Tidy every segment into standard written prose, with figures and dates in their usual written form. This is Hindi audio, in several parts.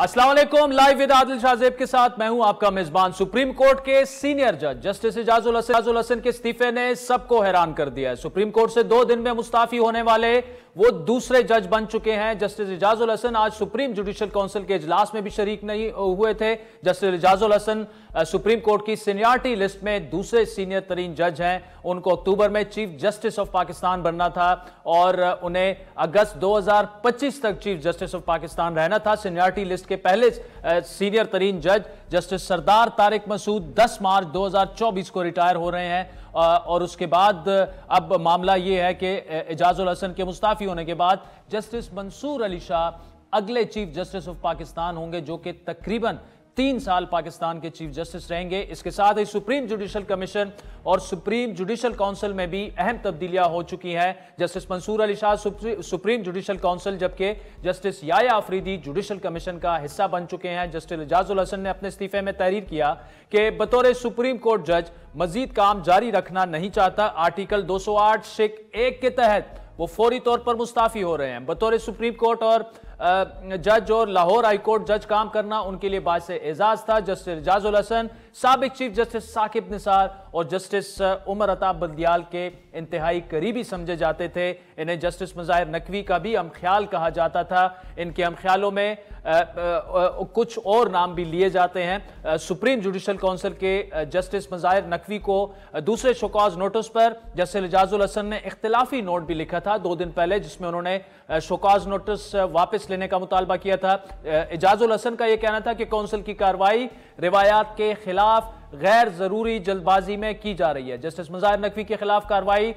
अस्सलाम वालेकुम। लाइव विद आदिल शाहजेब के साथ मैं हूं आपका मेजबान। सुप्रीम कोर्ट के सीनियर जज जस्टिस इजाजुल हसन के इस्तीफे ने सबको हैरान कर दिया है। सुप्रीम कोर्ट से 2 दिन में मुस्ताफी होने वाले वो दूसरे जज बन चुके हैं। जस्टिस इजाजुल हसन आज सुप्रीम जुडिशल काउंसिल के इजलास में भी शरीक नहीं हुए थे। Justice Ijazul Hasan supreme court की सीनियरिटी लिस्ट में दूसरे सीनियर तरीन जज हैं। उनको अक्टूबर में चीफ जस्टिस ऑफ पाकिस्तान बनना था और उन्हें अगस्त 2025 तक चीफ जस्टिस ऑफ पाकिस्तान रहना था। सीनियरिटी लिस्ट के पहले सीनियर तरीन जज जस्टिस सरदार तारिक मसूद 10 मार्च 2024 को रिटायर हो रहे हैं और उसके बाद अब मामला यह है कि इजाजुल हसन के मुस्ताफी होने के बाद जस्टिस मंसूर अली शाह अगले चीफ जस्टिस ऑफ पाकिस्तान होंगे, जो कि तकरीबन 3 साल पाकिस्तान के चीफ जस्टिस रहेंगे। इसके साथ ही सुप्रीम जुडिशल कमीशन और सुप्रीम जुडिशल काउंसिल में भी अहम तब्दीलियां हो चुकी हैं। Justice Mansoor Ali Shah supreme judicial council, जबकि justice Yahya Afridi judicial commission का हिस्सा बन चुके हैं। जस्टिस इजाजुल हसन ने अपने इस्तीफे में तहरीर किया कि बतौर सुप्रीम कोर्ट जज मजीद काम जारी रखना नहीं चाहता। आर्टिकल 208 शिक 1 के तहत वो फौरी तौर पर मुस्ताफी हो रहे हैं। बतौर सुप्रीम कोर्ट और जज और लाहौर हाई कोर्ट जज काम करना उनके लिए बायस एजाज था। जस्टिस इजाजुल हसन साबिक चीफ जस्टिस साकिब निसार और जस्टिस उमर अताब बल्दियाल के इंतहाई करीबी समझे जाते थे। इन्हें जस्टिस मज़ाहिर नकवी का भी अमख्याल कहा जाता था। इनके अमख्यालों में कुछ और नाम भी लिए जाते हैं। सुप्रीम जुडिशल काउंसिल के जस्टिस मज़ाहिर नकवी को दूसरे शोकॉज नोटिस पर जस्टिस इजाजुल हसन ने इख्तिलाफी नोट भी लिखा था 2 दिन पहले, जिसमें उन्होंने शोकॉज नोटिस वापस लेने का मुतालबा किया था। इजाजुल हसन का यह कहना था कि काउंसिल की कार्रवाई रिवायात के खिलाफ गैर जरूरी जल्दबाजी में की जा रही है। जस्टिस मज़ाहिर नकवी के खिलाफ कार्रवाई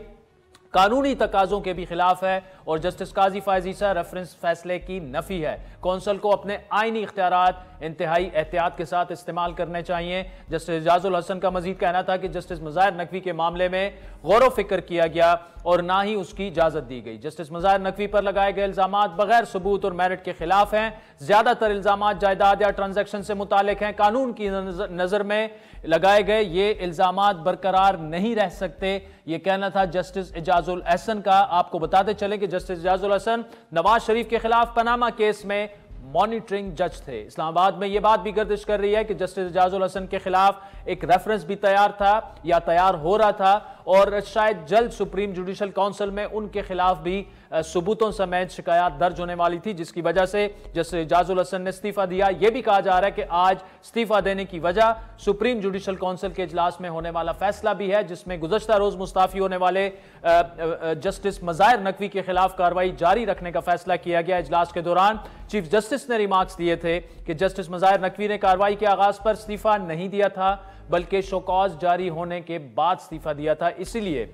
कानूनी तकाजों के भी खिलाफ है और जस्टिस काजी फायज ईसा रेफरेंस फैसले की नफी है। कौंसल को अपने आईनी इख्तियारात इंतहाई एहतियात के साथ इस्तेमाल करने चाहिए। जस्टिस इजाजुल हसन का मजीद कहना था कि जस्टिस मज़ाहिर नकवी के मामले में गौर फिक्र किया गया और ना ही उसकी इजाजत दी गई। जस्टिस मज़ाहिर नकवी पर लगाए गए इल्जामात बगैर सबूत और मेरिट के खिलाफ हैं। ज्यादातर इल्जामात जायदाद या ट्रांजैक्शन से मुतालिक हैं। कानून की नजर में लगाए गए ये इल्जामात बरकरार नहीं रह सकते, ये कहना था जस्टिस इजाजुल हसन का। आपको बताते चले कि जस्टिस इजाजुल हसन नवाज शरीफ के खिलाफ पनामा केस में मॉनिटरिंग जज थे। इस्लामाबाद में यह बात भी गर्दिश कर रही है कि जस्टिस इजाजुल हसन के खिलाफ एक रेफरेंस भी तैयार था या तैयार हो रहा था और शायद जल्द सुप्रीम जुडिशल काउंसिल में उनके खिलाफ भी सबूतों समेत शिकायत दर्ज होने वाली थी, जिसकी वजह से जस्टिस इजाजुल हसन ने इस्तीफा दिया। यह भी कहा जा रहा है कि आज इस्तीफा देने की वजह सुप्रीम जुडिशल काउंसिल के इजलास में होने वाला फैसला भी है, जिसमें गुज़श्ता रोज मुस्ताफी होने वाले जस्टिस मज़ाहिर नकवी के खिलाफ कार्रवाई जारी रखने का फैसला किया गया। इजलास के दौरान चीफ जस्टिस ने रिमार्क्स दिए थे कि जस्टिस मज़ाहिर नकवी ने कार्रवाई के आगाज पर इस्तीफा नहीं दिया था, बल्कि शोकॉज जारी होने के बाद इस्तीफा दिया था, इसलिए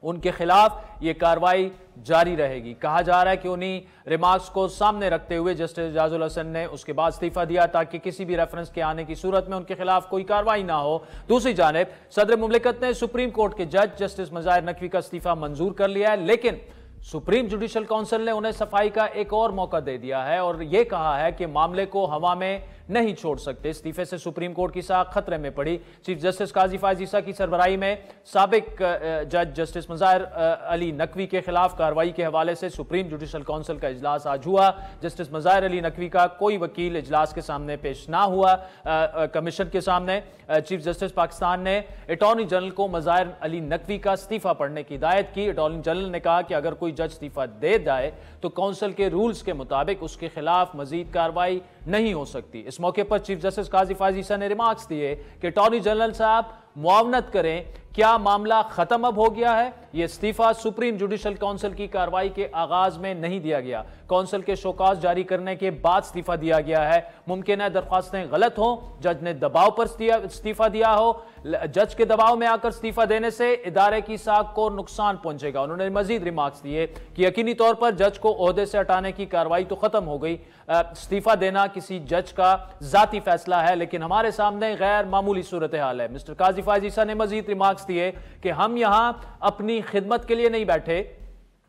उनके खिलाफ यह कार्रवाई जारी रहेगी। कहा जा रहा है कि उन्हीं रिमार्क्स को सामने रखते हुए जस्टिस इजाजुल हसन ने उसके बाद इस्तीफा दिया ताकि किसी भी रेफरेंस के आने की सूरत में उनके खिलाफ कोई कार्रवाई ना हो। दूसरी जानिब सदर मुमलिकत ने सुप्रीम कोर्ट के जज जस्टिस मज़ाहिर नकवी का इस्तीफा मंजूर कर लिया है, लेकिन सुप्रीम जुडिशल काउंसिल ने उन्हें सफाई का एक और मौका दे दिया है और यह कहा है कि मामले को हवा में नहीं छोड़ सकते। इस्तीफे से सुप्रीम कोर्ट की साख खतरे में पड़ी। चीफ जस्टिस काजी फायज ईसा की सरबराही में साबिक जज जस्टिस मज़ाहिर अली नकवी के खिलाफ कार्रवाई के हवाले से सुप्रीम जुडिशल काउंसिल का इजलास आज हुआ। जस्टिस मज़ाहिर अली नकवी का कोई वकील इजलास के सामने पेश ना हुआ कमीशन के सामने। चीफ जस्टिस पाकिस्तान ने अटॉर्नी जनरल को मज़ाहिर अली नकवी का इस्तीफा पढ़ने की हिदायत की। अटॉर्नी जनरल ने कहा कि अगर कोई जज इस्तीफा दे जाए तो काउंसिल के रूल्स के मुताबिक उसके खिलाफ मजीद कार्रवाई नहीं हो सकती। इस मौके पर चीफ जस्टिस काजी फायज ईसा ने रिमार्क्स दिए कि अटॉर्नी जनरल साहब मुआवनत करें, क्या मामला खत्म अब हो गया है? यह इस्तीफा सुप्रीम जुडिशल काउंसिल की कार्रवाई के आगाज में नहीं दिया गया, काउंसिल के शोकाज जारी करने के बाद इस्तीफा दिया गया है। मुमकिन है दरख्वास्तें गलत हो, जज ने दबाव पर इस्तीफा दिया हो, जज के दबाव में आकर इस्तीफा देने से इदारे की साख को नुकसान पहुंचेगा। उन्होंने मजीद रिमार्क्स दिए कि यकीनी तौर पर जज को ओहदे से हटाने की कार्रवाई तो खत्म हो गई, इस्तीफा देना किसी जज का जाती फैसला है, लेकिन हमारे सामने गैर मामूली सूरत हाल है। मिस्टर काजी फायज ईसा ने मजीद रिमार्क्स दिए कि हम यहां अपनी खिदमत के लिए नहीं बैठे,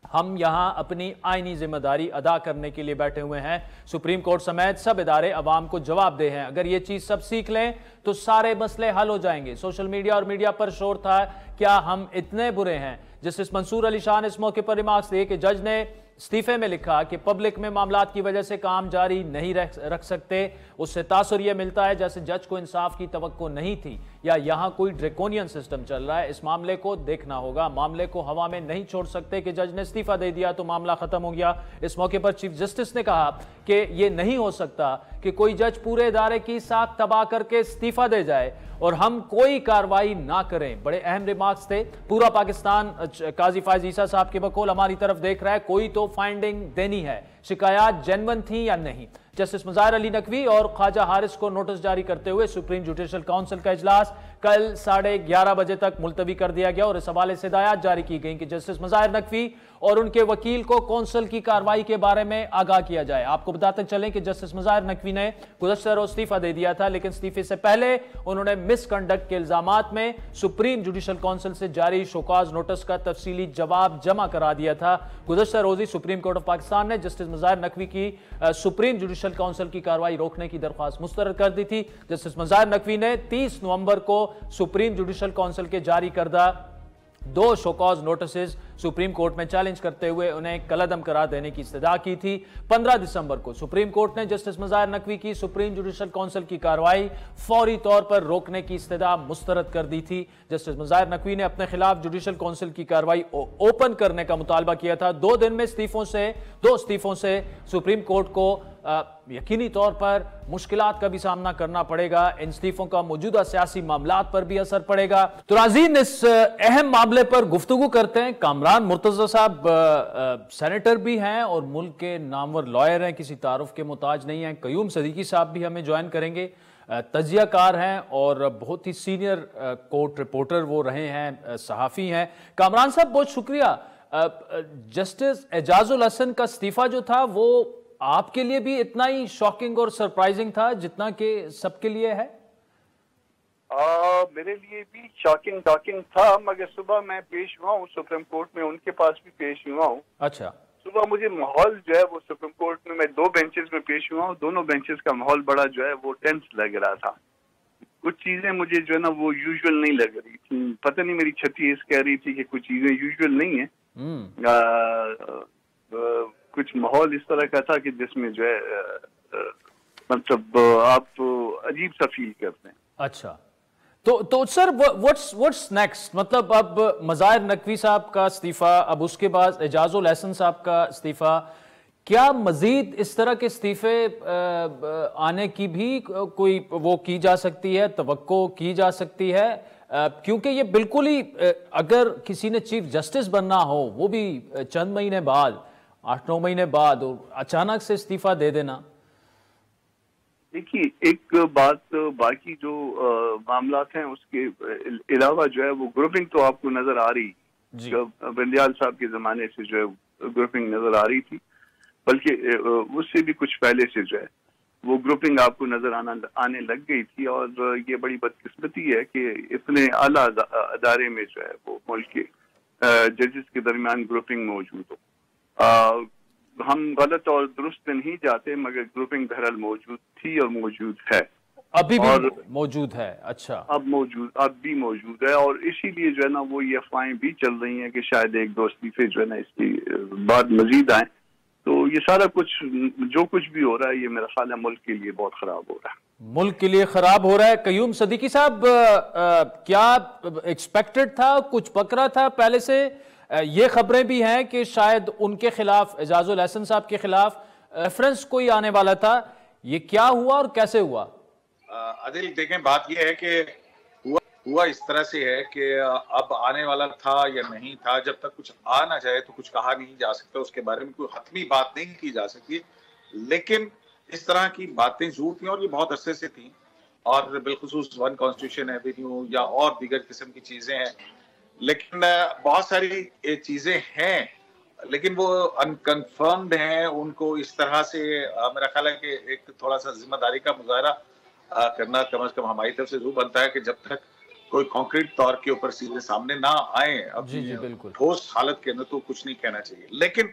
हम यहां अपनी आईनी जिम्मेदारी अदा करने के लिए बैठे हुए हैं। सुप्रीम कोर्ट समेत सब इदारे अवाम को जवाबदेह हैं। अगर ये चीज सब सीख लें तो सारे मसले हल हो जाएंगे। सोशल मीडिया और मीडिया पर शोर था, क्या हम इतने बुरे हैं? जस्टिस मंसूर अली शाह ने इस मौके पर रिमार्क्स दिए कि जज ने इस्तीफे में लिखा कि पब्लिक में मामलात की वजह से काम जारी नहीं रख सकते। उससे तासुर यह मिलता है जैसे जज को इंसाफ की तवक्को नहीं थी या यहां कोई ड्रैकोनियन सिस्टम चल रहा है। इस मामले को देखना होगा, मामले को हवा में नहीं छोड़ सकते कि जज ने इस्तीफा दे दिया तो मामला खत्म हो गया। इस मौके पर चीफ जस्टिस ने कहा कि यह नहीं हो सकता कि कोई जज पूरे इदारे की साख तबाह करके इस्तीफा दे जाए और हम कोई कार्रवाई ना करें। बड़े अहम रिमार्क्स थे। पूरा पाकिस्तान काजी फायज ईसा साहब के बकौल हमारी तरफ देख रहा है, कोई तो फाइंडिंग देनी है, शिकायत जेन्युइन थी या नहीं। जस्टिस मुज़ाहिर अली नकवी और ख्वाजा हारिस को नोटिस जारी करते हुए सुप्रीम जुडिशल काउंसिल का इजलास कल 11:30 बजे तक मुलतवी कर दिया गया और इस हवाले से हिदायत जारी की गई कि जस्टिस मुज़ाहिर नकवी और उनके वकील को कौंसिल की कार्रवाई के बारे में आगाह किया जाए। आपको बताते चलें कि जस्टिस मुज़ाहिर नकवी ने गुज़श्ता रोज इस्तीफा दे दिया था, लेकिन इस्तीफे से पहले उन्होंने मिसकंडक्ट के इल्जामात में सुप्रीम जुडिशल काउंसिल से जारी शोकाज नोटिस का तफसीली जवाब जमा करा दिया था। गुज़श्ता रोज ही सुप्रीम कोर्ट ऑफ पाकिस्तान ने जस्टिस मुज़ाहिर नकवी की सुप्रीम जुडिशल काउंसिल की कार्रवाई रोकने की दरख्वास्त मुस्तरद कर दी थी। जस्टिस मुज़ाहिर नकवी ने 30 नवंबर को सुप्रीम जुडिशल काउंसिल के जारी करदा 2 शोकॉज नोटिस सुप्रीम कोर्ट में चैलेंज करते हुए उन्हें कलअदम करार देने की इस्तदा की थी। 15 दिसंबर को सुप्रीम कोर्ट ने जस्टिस मुज़ाहिर नकवी की सुप्रीम जुडिशल काउंसिल की कार्रवाई फौरी तौर पर रोकने की इस्तदा मुस्तरद कर दी थी। जस्टिस मुज़ाहिर नकवी ने अपने खिलाफ जुडिशल काउंसिल की कार्रवाई ओपन करने का मुतालबा किया था। 2 दिन में दो इस्तीफों से सुप्रीम कोर्ट को यकीनी तौर पर मुश्किलात का भी सामना करना पड़ेगा। इन इस्तीफों का मौजूदा सियासी मामलात पर भी असर पड़ेगा। तो नाज़रीन, इस अहम मामले पर गुफ्तगू करते हैं। कामरान मुर्तज़ा साहब सेनेटर भी हैं और मुल्क के नामवर लॉयर हैं, किसी तारुफ के मुताज नहीं हैं। कयूम सदीकी साहब भी हमें ज्वाइन करेंगे, तजियाकार हैं और बहुत ही सीनियर कोर्ट रिपोर्टर वो रहे हैं, सहाफ़ी हैं। कामरान साहब, बहुत शुक्रिया। जस्टिस एजाजुल हसन का इस्तीफा जो था वो आपके लिए भी इतना ही शॉकिंग और सरप्राइजिंग था जितना कि सबके लिए है? मेरे लिए भी शॉकिंग टॉकिंग था, मगर सुबह मैं पेश हुआ हूँ सुप्रीम कोर्ट में, उनके पास भी पेश हुआ हूँ। अच्छा। सुबह मुझे माहौल जो है वो सुप्रीम कोर्ट में, मैं 2 बेंचेस में पेश हुआ हूँ, दोनों बेंचेस का माहौल बड़ा जो है वो टेंस लग रहा था। कुछ चीजें मुझे जो है ना वो यूजुअल नहीं लग रही थी। पता नहीं मेरी छठी इस कह रही थी कि कुछ चीजें यूजुअल नहीं है। कुछ माहौल इस तरह का था कि जिसमें जो है मतलब आप अजीब सा फील करते हैं। अच्छा, तो सर व्हाट्स नेक्स्ट? मतलब अब मुज़ाहिर नकवी साहब का इस्तीफा, अब उसके बाद एजाजुल हसन साहब का इस्तीफा, क्या मजीद इस तरह के इस्तीफे आने की भी कोई वो की जा सकती है, तवक्को की जा सकती है? क्योंकि ये बिल्कुल ही अगर किसी ने चीफ जस्टिस बनना हो, वो भी चंद महीने बाद, 8-9 महीने बाद, और अचानक से इस्तीफा दे देना। देखिए, एक बात, बाकी जो मामलात हैं उसके अलावा जो है वो ग्रुपिंग तो आपको नजर आ रही, बंदियाल साहब के जमाने से जो है ग्रुपिंग नजर आ रही थी, बल्कि उससे भी कुछ पहले से जो है वो ग्रुपिंग आपको नजर आने लग गई थी। और ये बड़ी बदकिस्मती है कि इतने आला अदारे में जो है वो मुल्क के जजेस के दरमियान ग्रुपिंग मौजूद हो। हम गलत और दुरुस्त नहीं जाते, मगर ग्रुपिंग बहरहाल मौजूद थी और मौजूद है, अभी भी मौजूद है। अच्छा, अब भी मौजूद है, और इसीलिए जो है ना वो ये अफवाहें भी चल रही हैं कि शायद 1-2 इस्तीफे जो है ना इसकी बाद मजीद आए। तो ये सारा कुछ जो कुछ भी हो रहा है, ये मेरा ख्याल है मुल्क के लिए बहुत खराब हो रहा है। मुल्क के लिए खराब हो रहा है। कयूम सदीकी साहब, क्या एक्सपेक्टेड था, कुछ पकड़ा था पहले से? ये खबरें भी हैं कि शायद उनके खिलाफ, एजाजुल हसन साहब के खिलाफ रेफरेंस कोई आने वाला था। ये क्या हुआ और कैसे हुआ? आदिल, देखें, बात यह है कि हुआ इस तरह से है कि अब आने वाला था या नहीं था, जब तक कुछ आ ना जाए तो कुछ कहा नहीं जा सकता, उसके बारे में कोई हतमी बात नहीं की जा सकती। लेकिन इस तरह की बातें जरूर थी और ये बहुत अरसे से थी, और बिलखुसूस वन कॉन्स्टिट्यूशन एवेन्यू या और दीगर किस्म की चीजें हैं। लेकिन बहुत सारी चीजें हैं, लेकिन वो अनकन्फर्म्ड हैं। उनको इस तरह से मेरा ख्याल है कि एक थोड़ा सा जिम्मेदारी का मुजाहरा करना कम से कम हमारी तरफ से जरूर बनता है कि जब तक कोई कॉन्क्रीट तौर के ऊपर सीधे सामने ना आए, अब ठोस हालत के अंदर, तो कुछ नहीं कहना चाहिए। लेकिन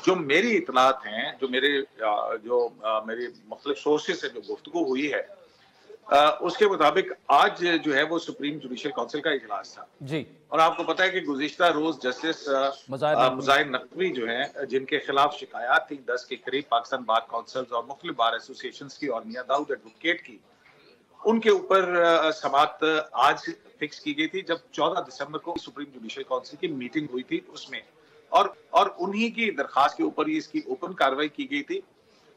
जो मेरी इतलात हैं, जो मेरी मुख्तलिफ सोर्सेस से जो गुफ्तगू हुई है, उसके मुताबिक आज जो है वो सुप्रीम जुडिशियल काउंसिल का इजलास था जी। और आपको पता है कि गुज़िश्ता रोज जस्टिस मुज़ाहिर नकवी जो है जिनके खिलाफ शिकायत थी 10 के करीब पाकिस्तान बार काउंसिल और मुख्तलिफ बार एसोसिएशन की और मियां दाऊद एडवोकेट की, उनके ऊपर समाअत आज फिक्स की गई थी जब 14 दिसंबर को सुप्रीम जुडिशियल काउंसिल की मीटिंग हुई थी उसमें, और उन्हीं की दरखास्त के ऊपर ही इसकी ओपन कार्रवाई की गई थी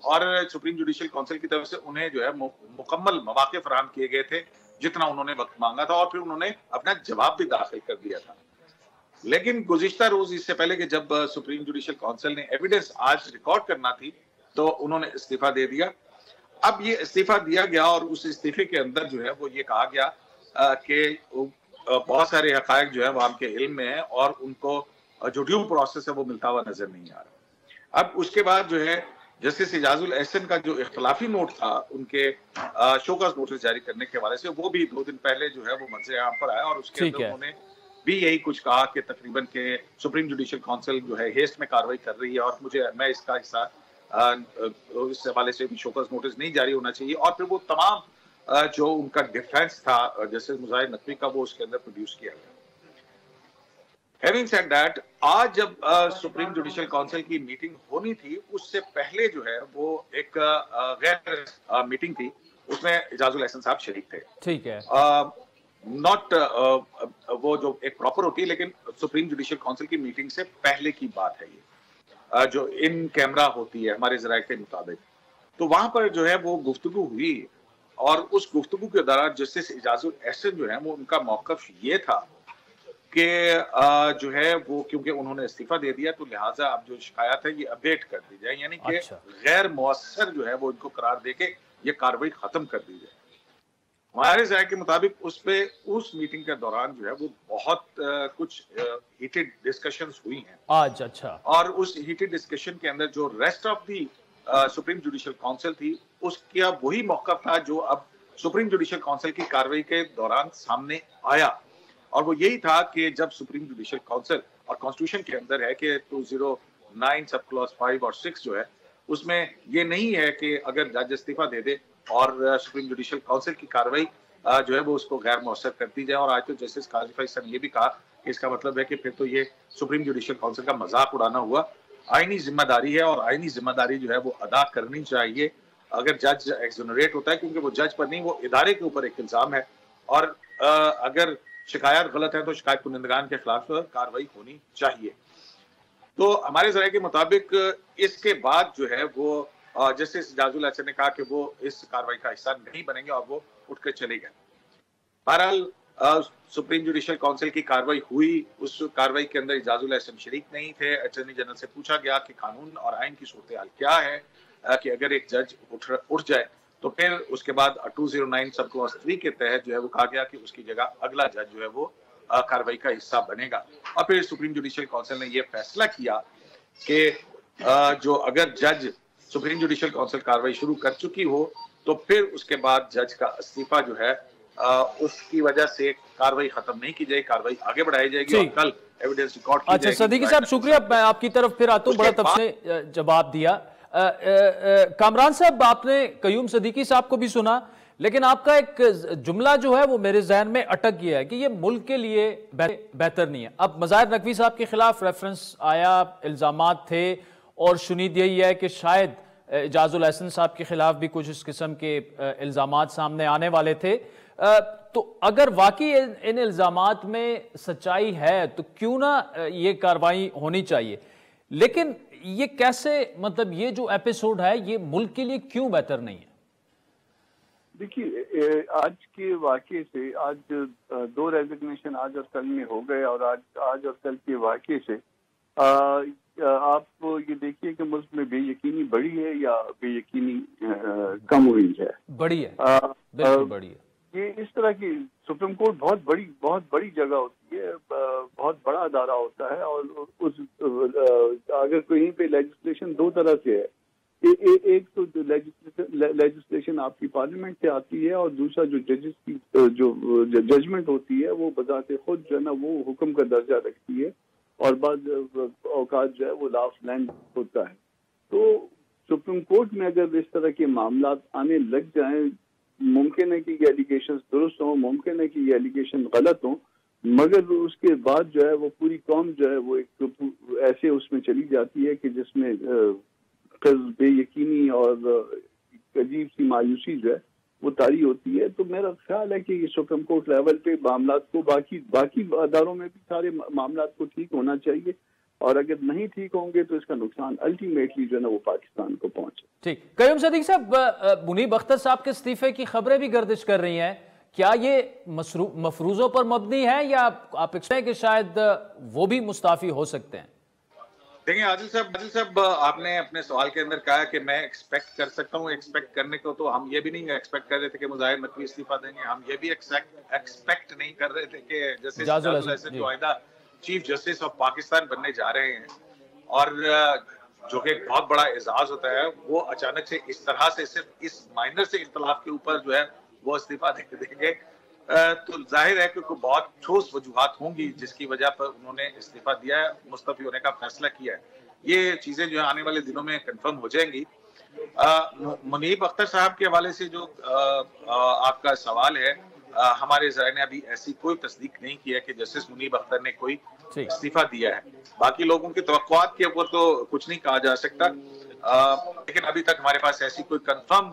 और सुप्रीम जुडिशियल काउंसिल की तरफ से उन्हें जो है मुकम्मल मौके फराहम किए गए थे जितना उन्होंने वक्त मांगा था और फिर उन्होंने अपना जवाब भी दाखिल कर दिया था। लेकिन गुज़िश्ता रोज इससे पहले कि जब सुप्रीम जुडिशियल काउंसिल ने एविडेंस आज रिकॉर्ड करना थी तो उन्होंने इस्तीफा दे दिया। अब ये इस्तीफा दिया गया और उस इस्तीफे के अंदर जो है वो ये कहा गया कि बहुत सारे हकायक जो है वो आपके इल्म में है और उनको जो ड्यू प्रोसेस है वो मिलता हुआ नजर नहीं आ रहा। अब उसके बाद जो है जस्टिस इजाजुल एहसन का जो इख्तलाफी नोट था उनके शोकॉज नोटिस जारी करने के हवाले से, वो भी 2 दिन पहले जो है वो मंजर आम पर आया और उसके अंदर उन्होंने भी यही कुछ कहा कि तकरीबन के सुप्रीम जुडिशियल काउंसिल जो है हेस्ट में कार्रवाई कर रही है और मैं इसका हिस्सा इस हवाले से भी शोकॉज नोटिस नहीं जारी होना चाहिए। और फिर वो तमाम जो उनका डिफेंस था जस्टिस मुज़ाहिर नकवी का वो उसके अंदर प्रोड्यूस किया गया। Having said that, आज जब सुप्रीम जुडिशियल काउंसिल की मीटिंग होनी थी उससे पहले जो है वो एक गैर मीटिंग थी, उसमें इजाजुल एहसन साहब शरीक थे। ठीक है। नॉट वो जो एक प्रॉपर होती है लेकिन सुप्रीम जुडिशियल काउंसिल की मीटिंग से पहले की बात है ये, जो इन कैमरा होती है हमारे ज़राए के मुताबिक। तो वहां पर जो है वो गुफ्तगू हुई और उस गुफ्तगू के दौरान जस्टिस इजाजुल एहसन जो है वो उनका मौकफ ये था कि जो है वो क्योंकि उन्होंने इस्तीफा दे दिया तो लिहाजा अब जो शिकायत है ये अपडेट कर दी जाए, यानी कि गैर मुअस्सर जो है वो इनको करार देके ये कार्रवाई खत्म कर दी जाए। हमारे ज़राए के मुताबिक उस मीटिंग के दौरान जो है वो बहुत कुछ हीटेड डिस्कशंस हुई हैं आज। अच्छा। और उस हीटेड डिस्कशन के अंदर जो rest of the supreme judicial council थी उसका वही मौक़िफ़ था जो अब सुप्रीम जुडिशियल काउंसिल की कार्रवाई के दौरान सामने आया, और वो यही था कि जब सुप्रीम जुडिशियल काउंसिल और कॉन्स्टिट्यूशन के अंदर है कि 209 सब क्लॉज 5 और 6 जो है उसमें ये नहीं है कि अगर जज इस्तीफा दे दे और सुप्रीम जुडिशियल काउंसिल की कार्रवाई जो है वो उसको गैर मौसर कर दी जाए। और आज तो जस्टिस काजी फैसल ने ये भी कहा कि इसका मतलब है कि फिर तो ये सुप्रीम जुडिशियल काउंसिल का मजाक उड़ाना हुआ। आईनी जिम्मेदारी है और आईनी जिम्मेदारी जो है वो अदा करनी चाहिए अगर जज एक्सोनरेट होता है, क्योंकि वो जज पर नहीं वो इदारे के ऊपर एक इल्जाम है और अगर शिकायत गलत है तो शिकायत कुनिंदगान के खिलाफ कार्रवाई होनी चाहिए। तो हमारे ज़राए के मुताबिक इसके बाद जो है वो जस्टिस इजाजुल एहसन ने कहा कि वो इस कार्रवाई का हिस्सा नहीं बनेंगे और वो उठकर चले गए। बहरहाल सुप्रीम जुडिशियल काउंसिल की कार्रवाई हुई, उस कार्रवाई के अंदर इजाजुल एहसन शरीक नहीं थे। अटॉर्नी जनरल से पूछा गया कि कानून और आइन की सूरत हाल क्या है कि अगर एक जज उठ जाए तो फिर उसके बाद 209 सब क्लॉज 3 के तहत जो है वो कहा गया कि उसकी जगह अगला जज जो है वो कार्रवाई का हिस्सा बनेगा। और फिर सुप्रीम जुडिशियल काउंसिल ने ये फैसला किया कि जो अगर जज सुप्रीम जुडिशियल काउंसिल कार्रवाई शुरू कर चुकी हो तो फिर उसके बाद जज का इस्तीफा जो है उसकी वजह से कार्रवाई खत्म नहीं की जाएगी, कार्रवाई आगे बढ़ाई जाएगी और कल एविडेंस रिकॉर्ड की जाएगी। अच्छा सदीकी साहब शुक्रिया, मैं आपकी तरफ फिर आता हूं, बड़ा तफसील जवाब दिया। कामरान साहब, आपने कयूम सदीकी साहब को भी सुना, लेकिन आपका एक जुमला जो है वो मेरे जहन में अटक गया है कि ये मुल्क के लिए बेहतर नहीं है। अब मुज़ाहिर नकवी साहब के खिलाफ रेफरेंस आया, इल्जामात थे और शुनीद यही है कि शायद इजाजुल एहसन साहब के खिलाफ भी कुछ इस किस्म के इल्जामात सामने आने वाले थे। तो अगर वाकई इन इल्जामात में सच्चाई है तो क्यों ना ये कार्रवाई होनी चाहिए, लेकिन ये कैसे, मतलब ये जो एपिसोड है ये मुल्क के लिए क्यों बेहतर नहीं है? देखिए, आज के वाक़े से आज 2 रेजिग्नेशन आज और कल में हो गए और आज और कल के वाक़े से आप ये देखिए कि मुल्क में बेयकीनी बढ़ी है या बेयकीनी कम हुई है? बड़ी है, बिल्कुल बड़ी है। ये इस तरह की सुप्रीम कोर्ट बहुत बड़ी जगह होती है, बहुत बड़ा अदारा होता है और उस अगर कहीं पे लेजिस्लेशन 2 तरह से है, एक तो लेजिस्लेशन आपकी पार्लियामेंट से आती है और दूसरा जो जजेस की जो जजमेंट होती है वो बजाते खुद जो है ना वो हुक्म का दर्जा रखती है और बाद औकात जो है वो लॉ ऑफ लैंड होता है। तो सुप्रीम कोर्ट में अगर इस तरह के मामला आने लग जाएं मुमकिन है कि ये एलिगेशन दुरुस्त हों, मुमकिन है कि ये एलिगेशन गलत हों, मगर उसके बाद जो है वो पूरी कौम जो है वो एक ऐसे उसमें चली जाती है कि जिसमें बेयकीनी और अजीब सी मायूसी जो है वो तारी होती है। तो मेरा ख्याल है कि ये सुप्रीम कोर्ट लेवल पे मामला को बाकी अदारों में भी सारे मामला को ठीक होना चाहिए, और अगर नहीं ठीक होंगे तो इसका नुकसान अल्टीमेटली जो है ना वो पाकिस्तान को पहुंचे। ठीक, कयूम सदीक साहब, मुनीब अख्तर साहब के इस्तीफे की खबरें भी गर्दिश कर रही हैं, क्या ये मफरूजों पर मबनी है या आप एक्सपेक्ट हैं कि शायद वो भी मुस्ताफी हो सकते हैं? देखिए आदिल साहब, आपने अपने सवाल के अंदर कहा कि मैं एक्सपेक्ट कर सकता हूँ। एक्सपेक्ट करने को तो हम ये भी नहीं एक्सपेक्ट कर रहे थे कि मुजाहिर नकवी इस्तीफा देंगे, हम ये भी एक्सपेक्ट नहीं कर रहे थे कि जस्टिस जाजुल हसन जो आइंदा चीफ जस्टिस ऑफ पाकिस्तान बनने जा रहे हैं, और जो कि एक बहुत बड़ा एजाज होता है, वो अचानक से इस तरह से सिर्फ इस माइनर से इख्तलाफ के ऊपर जो है वो इस्तीफा दे देंगे। तो जाहिर है कि बहुत ठोस वजूहात होंगी जिसकी वजह पर उन्होंने इस्तीफा दिया है, मुस्तफी होने का फैसला किया है। ये चीजें जो है आने वाले दिनों में कंफर्म हो जाएंगी। मुनीब अख्तर साहब के हवाले से जो आपका सवाल है, हमारे ज़राए ने अभी ऐसी कोई तस्दीक नहीं किया कि जस्टिस मुनीब अख्तर ने कोई इस्तीफा दिया है। बाकी लोगों की तवक्कुआत के ऊपर तो कुछ नहीं कहा जा सकता, लेकिन अभी तक हमारे पास ऐसी कोई कंफर्म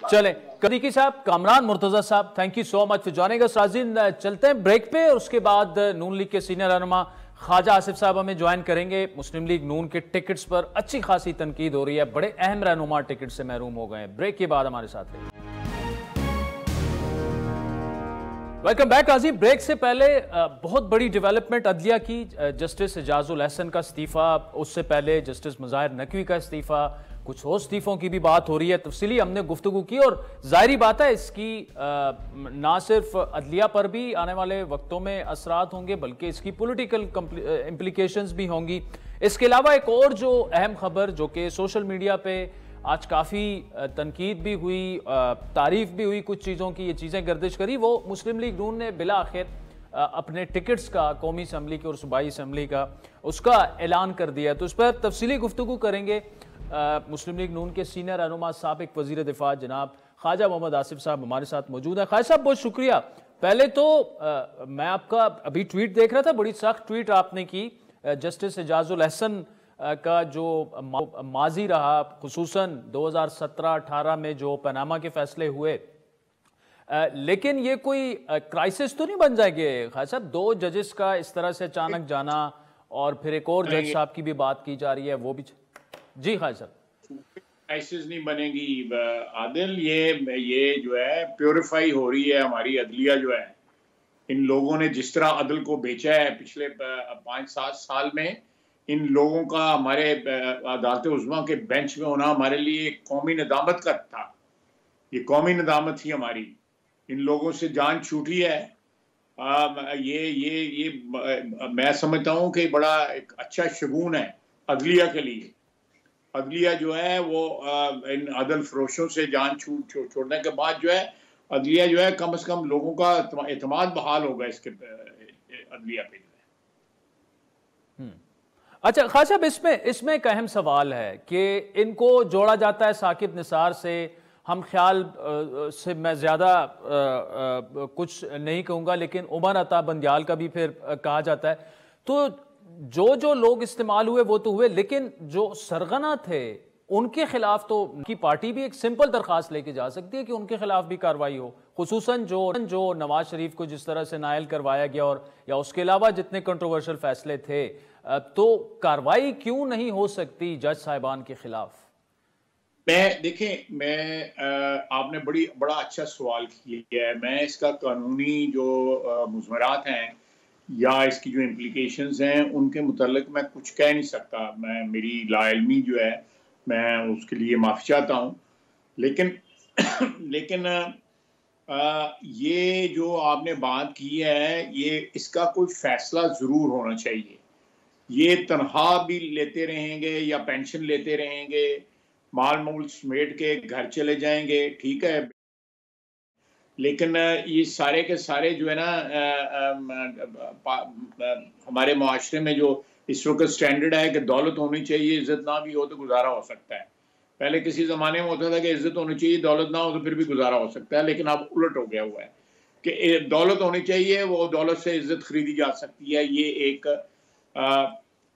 चले। कदीकी साहब, कामरान मुर्तजा साहब, thank you so much for joining us. नाज़रीन, चलते हैं ब्रेक पे, और उसके बाद नून लीग के सीनियर रहनुमा ख्वाजा आसिफ साहब हमें ज्वाइन करेंगे। मुस्लिम लीग नून के टिकट्स पर अच्छी खासी तनकीद हो रही है, बड़े अहम रहनुमा टिकट से महरूम हो गए हैं। ब्रेक के बाद हमारे साथ रहिए। Welcome back. आजी, ब्रेक से पहले बहुत बड़ी डेवलपमेंट अदलिया की, जस्टिस एजाजुल हसन का इस्तीफा, उससे पहले जस्टिस मुजाहिर नकवी का इस्तीफा, कुछ और इस्तीफों की भी बात हो रही है। तफसीली हमने गुफ्तगू की, और जाहिर बात है इसकी ना सिर्फ अदलिया पर भी आने वाले वक्तों में असरात होंगे, बल्कि इसकी पॉलिटिकल इम्प्लीकेशंस भी होंगी। इसके अलावा एक और जो अहम खबर जो कि सोशल मीडिया पे आज काफ़ी तनकीद भी हुई, तारीफ भी हुई कुछ चीज़ों की, ये चीज़ें गर्दिश करी, वो मुस्लिम लीग नून ने बिला आखिर अपने टिकट्स का कौमी असम्बली की और सूबाई असम्बली का उसका ऐलान कर दिया। तो इस पर तफसीली गुफ्तगू करेंगे। मुस्लिम लीग नून के सीनियर रहनुमा साबिक वज़ीर दिफा जनाब ख्वाजा मोहम्मद आसिफ साहब हमारे साथ मौजूद है। ख्वाजा साहब, बहुत शुक्रिया। पहले तो मैं आपका अभी ट्वीट देख रहा था, बड़ी सख्त ट्वीट आपने की जस्टिस एजाजुल हसन का जो माजी रहा, खुसूसन 2017-18 में जो पनामा के फैसले हुए, लेकिन ये कोई क्राइसिस तो नहीं बन जाएगी खास साहब? 2 जजेस का इस तरह से अचानक जाना, और फिर एक और जज साहब की भी बात की जा रही है, वो भी। जी खास साहब, क्राइसिस नहीं बनेगी आदिल, ये जो है प्योरीफाई हो रही है हमारी अदलिया जो है। इन लोगों ने जिस तरह अदल को बेचा है पिछले 5-7 साल में, इन लोगों का हमारे अदालत उज़्मा के बेंच में होना हमारे लिए कौमी नदामत का था। ये कौमी नदामत थी हमारी। इन लोगों से जान छूटी है। ये मैं समझता हूँ कि बड़ा एक अच्छा शगुन है अदलिया के लिए। अदलिया जो है वो इन अदल फरोशों से जान छोड़ने के बाद जो है अदलिया जो है कम से कम लोगों का एतमाद बहाल होगा इसके अदलिया पे। अच्छा खास साहब, इसमें एक अहम सवाल है कि इनको जोड़ा जाता है साकिब निसार से। हम ख्याल से मैं ज़्यादा कुछ नहीं कहूँगा, लेकिन उमर अता बंदियाल का भी फिर कहा जाता है। तो जो लोग इस्तेमाल हुए वो तो हुए, लेकिन जो सरगना थे उनके खिलाफ तो उनकी पार्टी भी एक सिंपल दरख्वास्त लेके जा सकती है कि उनके खिलाफ भी कार्रवाई हो, खुसूसन जो नवाज शरीफ को जिस तरह से नायल करवाया गया, और या उसके अलावा जितने कंट्रोवर्शियल फैसले थे, तो कार्रवाई क्यों नहीं हो सकती जज साहिबान के खिलाफ? आपने बड़ा अच्छा सवाल किया है। मैं इसका कानूनी जो मुज़मरात हैं या इसकी जो इम्प्लीकेशंस हैं उनके मुतल्लिक मैं कुछ कह नहीं सकता। मेरी लाइल्मी जो है मैं उसके लिए माफ़ी चाहता हूँ, लेकिन ये जो आपने बात की है, ये इसका कोई फैसला ज़रूर होना चाहिए। ये तनख्वाह भी लेते रहेंगे या पेंशन लेते रहेंगे, माल मूल समेट के घर चले जाएंगे, ठीक है, लेकिन ये सारे के सारे जो है ना हमारे मुआशरे में जो इस वक्त स्टैंडर्ड है कि दौलत होनी चाहिए, इज्जत ना भी हो तो गुजारा हो सकता है। पहले किसी ज़माने में होता था कि इज्जत होनी चाहिए, दौलत ना हो तो फिर भी गुजारा हो सकता है, लेकिन अब उलट हो गया हुआ है कि दौलत होनी चाहिए, वो दौलत से इज्जत खरीदी जा सकती है। ये एक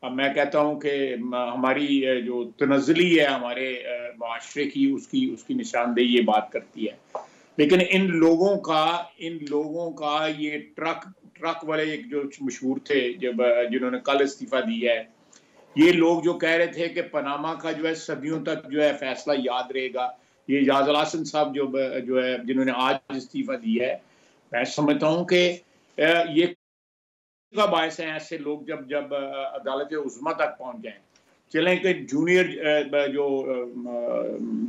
मैं कहता हूँ कि हमारी जो तनज़्ज़ुली है हमारे माशरे की, उसकी निशानदेही ये बात करती है। लेकिन इन लोगों का ये ट्रक वाले एक जो मशहूर थे जब जिन्होंने कल इस्तीफा दिया है, ये लोग जो कह रहे थे कि पनामा का जो है सदियों तक जो है फैसला याद रहेगा, ये एजाजुल हसन साहब जो है जिन्होंने आज इस्तीफा दिया है, मैं समझता हूँ कि ये का बायस है ऐसे लोग जब अदालत उज़्मा तक पहुंच जाएं। चलें कि जूनियर जो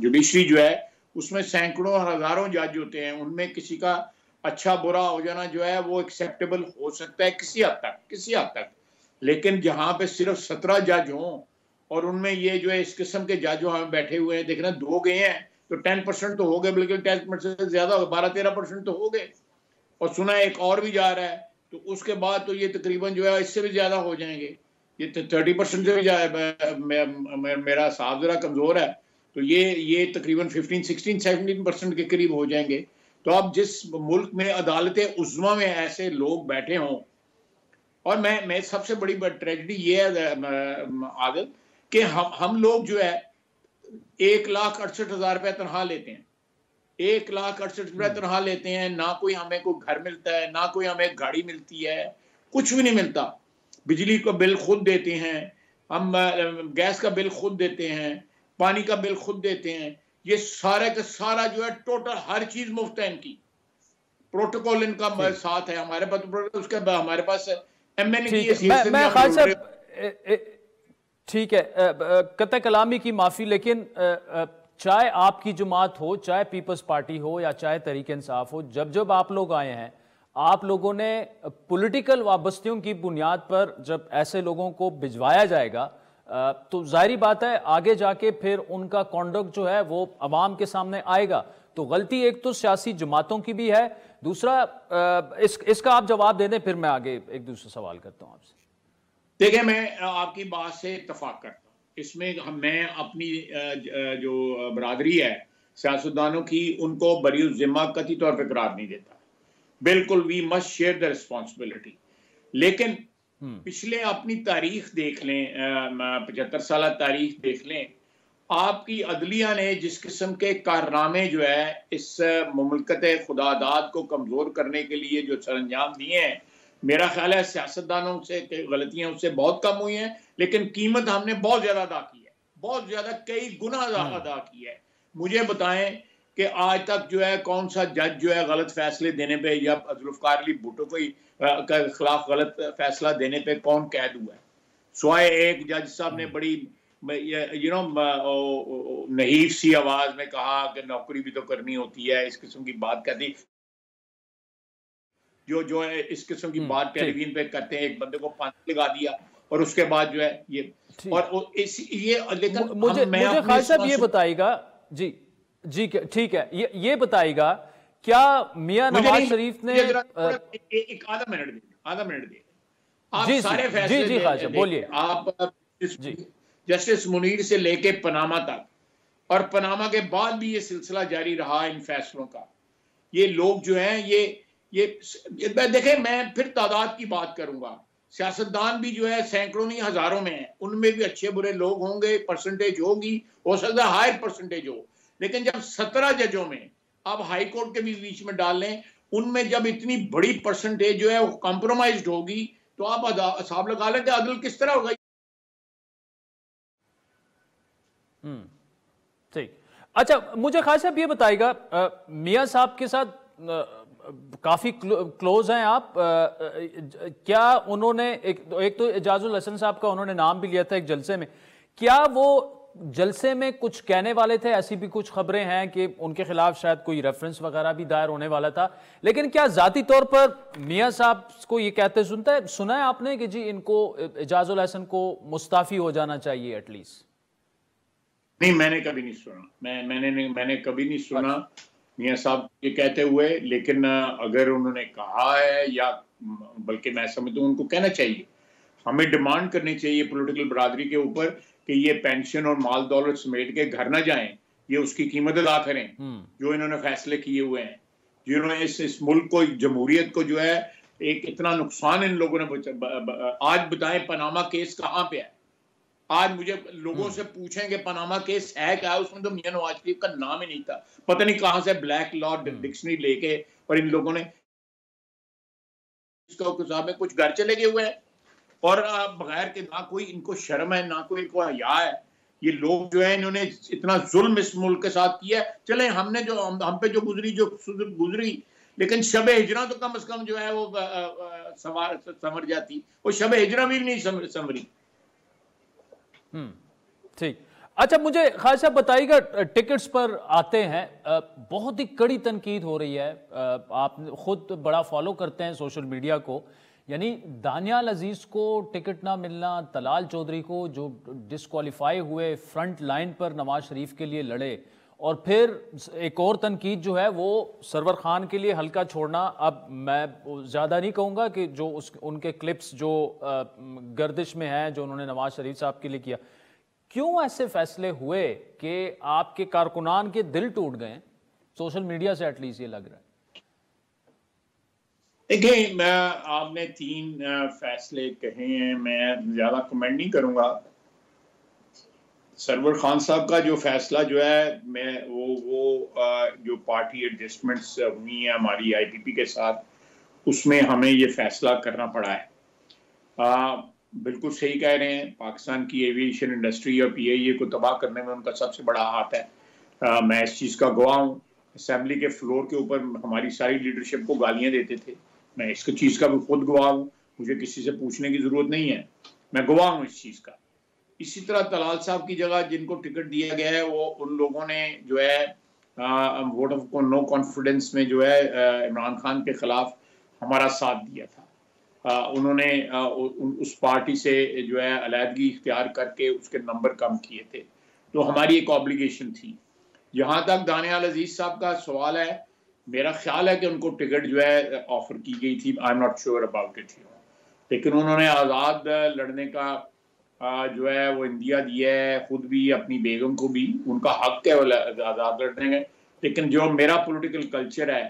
जुडिशरी जो है उसमें सैकड़ों हजारों जज होते हैं, उनमें किसी का अच्छा बुरा हो जाना जो है वो एक्सेप्टेबल हो सकता है किसी हद तक, लेकिन जहां पे सिर्फ 17 जज हों और उनमें ये जो है इस किस्म के जज हमें बैठे हुए हैं, देखना 2 गए हैं तो 10% तो हो गए, बल्कि 10% से ज्यादा 12-13% तो हो गए, और सुना एक और भी जा रहा है, तो उसके बाद तो ये तकरीबन जो है इससे भी ज्यादा हो जाएंगे, ये 30% से भी ज्यादा। मेरा हिसाब जरा कमजोर है, तो ये तकरीबन 15-16-17% के करीब हो जाएंगे। तो अब जिस मुल्क में अदालत उज़्मा में ऐसे लोग बैठे हों, और मैं सबसे बड़ी ट्रेजेडी ये है आदिल कि हम लोग जो है 1,68,000 रुपया तनख्वाह लेते हैं, 1,68,000 रुपया तनख्वाह लेते हैं, ना कोई हमें कोई घर मिलता है, ना कोई हमें गाड़ी मिलती है, कुछ भी नहीं मिलता। बिजली का बिल खुद देते हैं हम, गैस का बिल खुद देते हैं, पानी का बिल खुद देते हैं, ये सारे का सारा जो है टोटल हर चीज मुफ्त है इनकी। प्रोटोकॉल इनका साथ है, हमारे पास उसके हमारे पास एमएनए की मैं खान साहब ठीक है, कतई कलामी की माफी, लेकिन चाहे आपकी जमात हो, चाहे पीपल्स पार्टी हो या चाहे तहरीक इंसाफ हो, जब आप लोग आए हैं, आप लोगों ने पॉलिटिकल वाबस्तियों की बुनियाद पर जब ऐसे लोगों को भिजवाया जाएगा तो जाहिर बात है आगे जाके फिर उनका कॉन्डक्ट जो है वो अवाम के सामने आएगा। तो गलती एक तो सियासी जमातों की भी है, दूसरा इसका आप जवाब दे दें, फिर मैं आगे एक दूसरा सवाल करता हूं आपसे। देखिए, मैं आपकी बात से इत्तफाक करता हूँ, इसमें मैं अपनी जो बरादरी है सियासतदानों की, उनको बरी ज़िम्मा कतई तौर पर करार नहीं देता। बिल्कुल, we must share the responsibility. लेकिन पिछले अपनी तारीख देख लें, 75 साल तारीख देख लें, आपकी अदलिया ने जिस किस्म के कारनामे जो है इस मुमलकत खुदादाद को कमजोर करने के लिए जो सरंजाम दिए हैं, मेरा ख्याल है सियासतदानों से गलतियां उससे बहुत कम हुई हैं, लेकिन कीमत हमने बहुत ज्यादा अदा की है, बहुत ज्यादा, कई गुना अदा की है। मुझे बताएं कि आज तक जो है कौन सा जज जो है गलत फैसले देने पे या जुल्फ़िकार अली भुट्टो के खिलाफ गलत फैसला देने पे कौन कैद हुआ है? स्वाय एक जज साहब ने बड़ी नहीफ सी आवाज में कहा कि नौकरी भी तो करनी होती है, इस किस्म की बात कहती जो है इस किस्म की बात टेलीविजन पे करते हैं, एक बंदे को फांसी लगा दिया और उसके बाद जो है ये लेकिन मुझे खान साहब ये बताइएगा जी ठीक है, ये बताइएगा क्या मियां नवाज शरीफ ने एक आधा मिनट दे आप जी सारे फैसले जी खान साहब बोलिए। आप जस्टिस मुनीर से लेके पनामा तक, और पनामा के बाद भी ये सिलसिला जारी रहा इन फैसलों का। ये लोग जो हैं ये देखें, मैं फिर तादाद की बात करूंगा, सियासतदान भी जो है सैकड़ों नहीं हजारों में है, उनमें भी अच्छे बुरे लोग होंगे, परसेंटेज होगी, हो सकता है हायर परसेंटेज हो, लेकिन जब 17 जजों में आप हाई कोर्ट के भी बीच में डाल लें, उनमें जब इतनी बड़ी परसेंटेज जो है वो कॉम्प्रोमाइज्ड होगी, तो आप हिसाब लगा लें कि अदल किस तरह होगा। ठीक, अच्छा मुझे खास साहब ये बताइएगा, मियां साहब के साथ काफी क्लोज हैं आप, क्या उन्होंने एक तो एजाजुल हसन साहब का उन्होंने नाम भी लिया था एक जलसे में, क्या वो जलसे में कुछ कहने वाले थे? ऐसी भी कुछ खबरें हैं कि उनके खिलाफ शायद कोई रेफरेंस वगैरह भी दायर होने वाला था, लेकिन क्या जाती तौर पर मियां साहब को ये कहते सुना है आपने कि जी इनको एजाजुल हसन को मुस्ताफी हो जाना चाहिए एटलीस्ट? नहीं, मैंने कभी नहीं सुना, मैंने कभी नहीं सुना मियां साहब ये कहते हुए, लेकिन अगर उन्होंने कहा है, या बल्कि मैं समझता हूँ उनको कहना चाहिए, हमें डिमांड करनी चाहिए पॉलिटिकल बरादरी के ऊपर कि ये पेंशन और माल दौलत समेट के घर ना जाएं, ये उसकी कीमत अदा करें जो इन्होंने फैसले किए हुए हैं, जिन्होंने इस मुल्क को, जमहूरियत को जो है एक इतना नुकसान इन लोगों ने। आज बताएं पनामा केस कहाँ पे है? आज मुझे लोगों से पूछें कि पनामा केस है क्या, उसमें तो मियां नवाज शरीफ का नाम ही नहीं था। पता नहीं कहां से ब्लैक लॉ डिक्शनरी लेके और इन लोगों ने साहब में कुछ घर चले गए हुए हैं और बगैर के, ना कोई इनको शर्म है ना कोई इनको हया है। ये लोग जो है इन्होंने इतना जुल्म इस मुल्क के साथ किया है। चले हमने जो हम पे जो गुजरी, लेकिन शब हिजरा तो कम से कम जो है वो संवर जाती, वो शब हिजरा भी नहीं संवरी। ठीक। अच्छा, मुझे खास साहब बताइएगा, टिकट्स पर आते हैं, बहुत ही कड़ी तनकीद हो रही है, आप खुद बड़ा फॉलो करते हैं सोशल मीडिया को, यानी दानियाल अजीज को टिकट ना मिलना, तलाल चौधरी को जो डिस्क्वालीफाई हुए फ्रंट लाइन पर नवाज शरीफ के लिए लड़े, और फिर एक और तनकीद जो है वो सरवर खान के लिए हल्का छोड़ना। अब मैं ज़्यादा नहीं कहूँगा कि जो उनके क्लिप्स जो गर्दिश में हैं जो उन्होंने नवाज शरीफ साहब के लिए किया, क्यों ऐसे फैसले हुए कि आपके कारकुनान के दिल टूट गए? सोशल मीडिया से एटलीस्ट ये लग रहा है। देखिए, मैं आपने 3 फैसले कहे हैं, मैं ज्यादा कमेंट नहीं करूंगा। सरवर खान साहब का जो फैसला जो है, मैं वो जो पार्टी एडजस्टमेंट्स हुई हैं हमारी IPP के साथ, उसमें हमें ये फैसला करना पड़ा है। बिल्कुल सही कह रहे हैं, पाकिस्तान की एविएशन इंडस्ट्री और PIA को तबाह करने में उनका सबसे बड़ा हाथ है। मैं इस चीज़ का गवाह हूँ। असेंबली के फ्लोर के ऊपर हमारी सारी लीडरशिप को गालियाँ देते थे, मैं इस चीज़ का भी खुद गवाह हूँ, मुझे किसी से पूछने की ज़रूरत नहीं है, मैं गवाह हूँ इस चीज़ का। इसी तरह तलाल साहब की जगह जिनको टिकट दिया गया है, वो उन लोगों ने जो है वोट ऑफ नो कॉन्फिडेंस में जो है इमरान खान के खिलाफ हमारा साथ दिया था। उन्होंने उस पार्टी से जो है अलहदगी इख्तियार करके उसके नंबर कम किए थे, तो हमारी एक ऑब्लिगेशन थी। जहाँ तक दानियाल अजीज साहब का सवाल है, मेरा ख्याल है कि उनको टिकट जो है ऑफर की गई थी, I am not sure about it, लेकिन उन्होंने आज़ाद लड़ने का जो है वो इंदिया दिया है, खुद भी अपनी बेगम को भी, उनका हक है आज़ाद लड़ने का। लेकिन जो मेरा पॉलिटिकल कल्चर है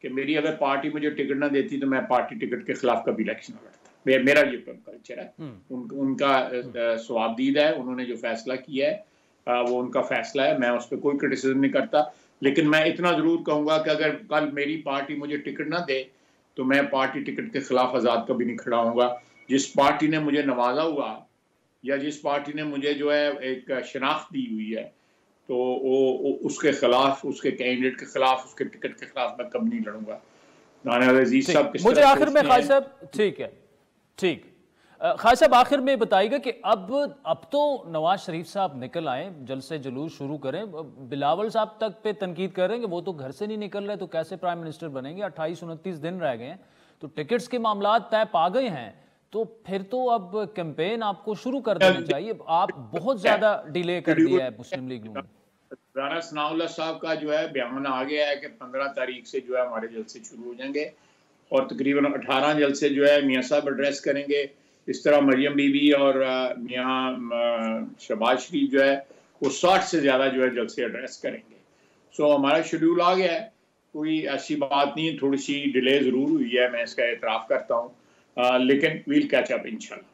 कि मेरी अगर पार्टी मुझे टिकट ना देती तो मैं पार्टी टिकट के खिलाफ कभी इलेक्शन ना लड़ता, मेरा ये कल्चर है। उनका सवाबदीद है, उन्होंने जो फैसला किया है वो उनका फैसला है, मैं उस पर कोई क्रिटिसिज्म नहीं करता। लेकिन मैं इतना जरूर कहूंगा कि अगर कल मेरी पार्टी मुझे टिकट ना दे तो मैं पार्टी टिकट के खिलाफ आज़ाद कभी नहीं खड़ा होऊंगा। जिस पार्टी ने मुझे नवाजा हुआ या जिस पार्टी ने मुझे जो है एक शनाख्त दी हुई है, तो वो उसके खिलाफ, उसके कैंडिडेट के खिलाफ, उसके टिकट के खिलाफ मैं कब नहीं लड़ूंगा। दानियाल अजीज साहब मुझे आखिर में खास साहब, ठीक है, ठीक, खास साहब आखिर में बताइएगा कि अब तो नवाज शरीफ साहब निकल आए, जलसे जुलूस शुरू करें, बिलावल साहब तक पे तनकीद कर रहे हैं कि वो तो घर से नहीं निकल रहे, तो कैसे प्राइम मिनिस्टर बनेंगे? 28-29 दिन रह गए हैं, तो टिकट्स के मामला तय पा गए हैं, तो फिर तो अब कैंपेन आपको शुरू कर देना चाहिए। आप बहुत ज्यादा डिले कर दिया है मुस्लिम लीग ने। राना सनाउल्लाह साहब का जो है बयान आ गया है कि 15 तारीख से जो है हमारे जलसे शुरू हो जाएंगे और तकरीबन 18 जलसे जो है मियाँ साहब एड्रेस करेंगे। इस तरह मरियम बीबी और मियाँ शहबाज शरीफ जो है वो 60 से ज़्यादा जो है जलसे एड्रेस करेंगे। सो हमारा शेड्यूल आ गया है, कोई ऐसी बात नहीं, थोड़ी सी डिले ज़रूर हुई है, मैं इसका एतराफ़ करता हूँ, लेकिन वील कैच अप इंशाल्लाह।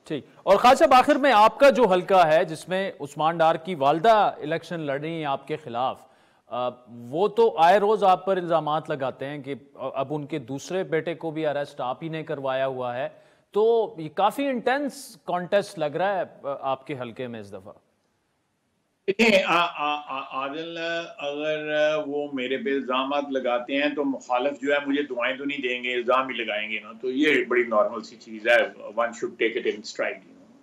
ठीक। और खास साहब आखिर में आपका जो हल्का है जिसमें उस्मान डार की वालदा इलेक्शन लड़ रही हैं आपके खिलाफ, वो तो आए रोज आप पर इल्जामात लगाते हैं कि अब उनके दूसरे बेटे को भी अरेस्ट आप ही ने करवाया हुआ है, तो ये काफी इंटेंस कॉन्टेस्ट लग रहा है आपके हल्के में इस दफा। आदिल, अगर वो मेरे पे इल्जामात लगाते हैं तो मुखालिफ जो है मुझे दुआएं तो नहीं देंगे, इल्जाम ही लगाएंगे ना, तो ये बड़ी नॉर्मल सी चीज है, one should take it in stride,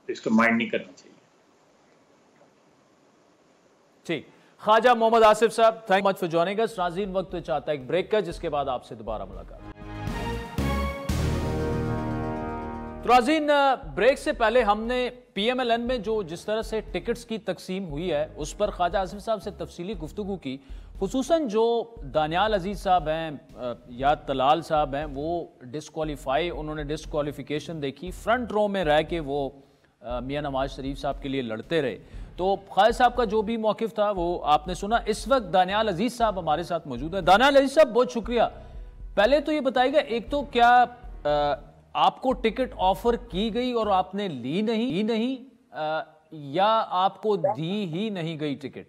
इसको माइंड नहीं करना चाहिए। ठीक, ख्वाजा मोहम्मद आसिफ साहब, thank you much for joining us. नाज़रीन, वक्त तो चाहता है एक ब्रेक का, जिसके बाद आपसे दोबारा मुलाकात। तो नाज़रीन, ब्रेक से पहले हमने PMLN में जो जिस तरह से टिकट्स की तकसीम हुई है उस पर ख्वाजा आसिफ साहब से तफसीली गुफ्तगू की, खुसूसन जो दानियाल अजीज साहब हैं या तलाल साहब हैं, वो डिस्क्वालीफाई, उन्होंने डिस्क्वालिफिकेशन देखी, फ्रंट रो में रह के वो मियां नवाज शरीफ साहब के लिए लड़ते रहे। तो खालिद साहब का जो भी मौक़िफ़ था वो आपने सुना। इस वक्त दानियाल अजीज़ साहब हमारे साथ मौजूद है। दानियाल अजीज़ साहब, बहुत शुक्रिया। पहले तो ये बताइएगा, एक तो क्या आपको टिकट ऑफर की गई और आपने ली नहीं, या आपको दी ही नहीं गई टिकट?